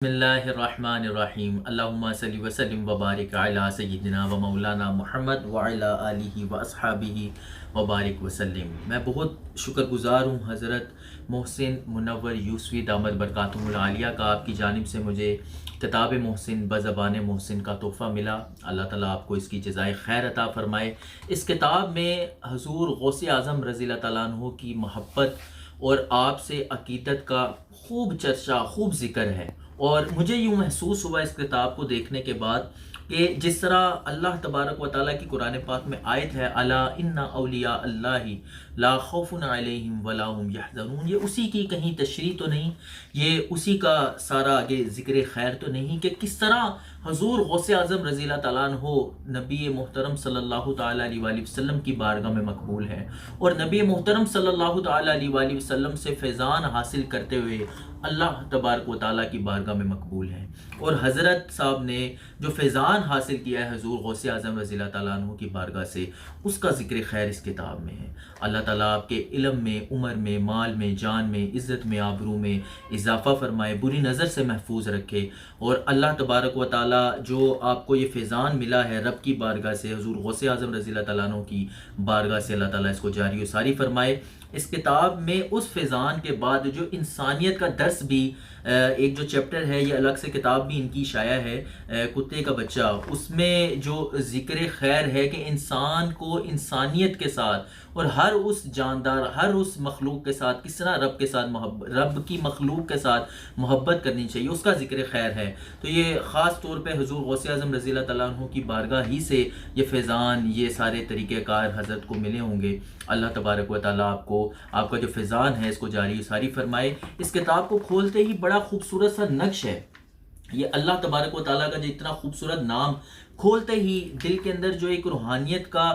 بسم اللہ الرحمن الرحیم اللہم صلی وسلم وبارک علی سیدنا و مولانا محمد وعلی آلہ و اصحابہ وبارک وسلم۔ میں بہت شکر گزار ہوں حضرت محسن منور یوسفی دامت برکاتہم العالیہ کا، آپ کی جانب سے مجھے کتاب محسن بزبان محسن کا تحفہ ملا۔ اللہ تعالیٰ آپ کو اس کی جزائے خیر عطا فرمائے۔ اس کتاب میں حضور غوث اعظم رضی اللہ تعالیٰ عنہ کی محبت اور آپ سے عقیدت کا خوب چرچا، خوب ذکر ہے، اور مجھے یوں محسوس ہوا اس کتاب کو دیکھنے کے بعد کہ جس طرح اللہ تبارک و تعالیٰ کی قرآن پاک میں آیت ہے الا ان اولیاء اللہ لا خوف علیہم ولا هم یحزنون، یہ اسی کی کہیں تشریح تو نہیں، یہ اسی کا سارا آگے ذکر خیر تو نہیں کہ کس طرح حضور غوث اعظم رضی اللہ تعالیٰ عنہ نبی محترم صلی اللہ تعالیٰ علیہ وآلہ وسلم کی بارگاہ میں مقبول ہے، اور نبی محترم صلی اللہ تعالیٰ علیہ وآلہ وسلم سے فیضان حاصل کرتے ہوئے اللہ تبارک و تعالیٰ کی بارگاہ میں مقبول ہیں۔ اور حضرت صاحب نے جو فیضان حاصل کیا ہے حضور غوث اعظم رضی اللہ تعالیٰ عنہ کی بارگاہ سے، اس کا ذکر خیر اس کتاب میں ہے۔ اللہ تعالیٰ آپ کے علم میں، عمر میں، مال میں، جان میں، عزت میں، آبرو میں اضافہ فرمائے، بری نظر سے محفوظ رکھے، اور اللہ تبارک و تعالیٰ جو آپ کو یہ فیضان ملا ہے رب کی بارگاہ سے، حضور غوث اعظم رضی اللہ تعالیٰ عنہ کی بارگاہ سے، اللہ تعالیٰ اس کو جاری و ساری فرمائے۔ اس کتاب میں اس فیضان کے بعد جو انسانیت کا درس بھی ایک جو چیپٹر ہے، یہ الگ سے کتاب بھی ان کی شائع ہے، کتے کا بچہ، اس میں جو ذکر خیر ہے کہ انسان کو انسانیت کے ساتھ اور ہر اس جاندار، ہر اس مخلوق کے ساتھ کس طرح رب کے ساتھ رب کی مخلوق کے ساتھ محبت کرنی چاہیے، اس کا ذکر خیر ہے۔ تو یہ خاص طور پہ حضور غوث اعظم رضی اللہ تعالیٰ عنہ کی بارگاہ ہی سے یہ فیضان، یہ سارے طریقہ کار حضرت کو ملے ہوں گے۔ اللہ تبارک و تعالیٰ آپ کا جو فیضان ہے اس کو جاری و ساری فرمائے۔ اس کتاب کو کھولتے ہی بڑا خوبصورت سا نقش ہے، یہ اللہ تبارک و تعالیٰ کا جو اتنا خوبصورت نام کھولتے ہی دل کے اندر جو ایک روحانیت کا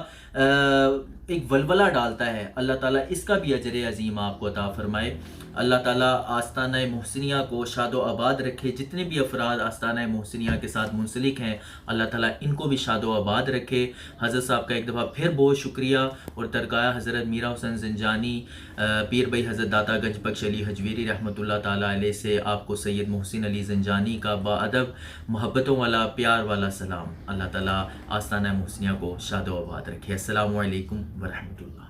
ایک ولولہ ڈالتا ہے، اللہ تعالیٰ اس کا بھی اجر عظیم آپ کو عطا فرمائے۔ اللہ تعالیٰ آستانہ محسنیہ کو شاد و آباد رکھے، جتنے بھی افراد آستانہ محسنیہ کے ساتھ منسلک ہیں اللہ تعالیٰ ان کو بھی شاد و آباد رکھے۔ حضرت صاحب کا ایک دفعہ پھر بہت شکریہ، اور درگاہ حضرت میرا حسین زنجانی، پیر بھائی حضرت داتا گنج بخش علی حجویری رحمۃ اللہ تعالیٰ علیہ سے آپ کو سید محسن علی زنجانی کا باادب محبتوں والا پیار والا سلام۔ اللہ تعالیٰ آستانہ محسنیہ کو شاد و آباد رکھے۔ السلام علیکم ورحمۃ اللہ۔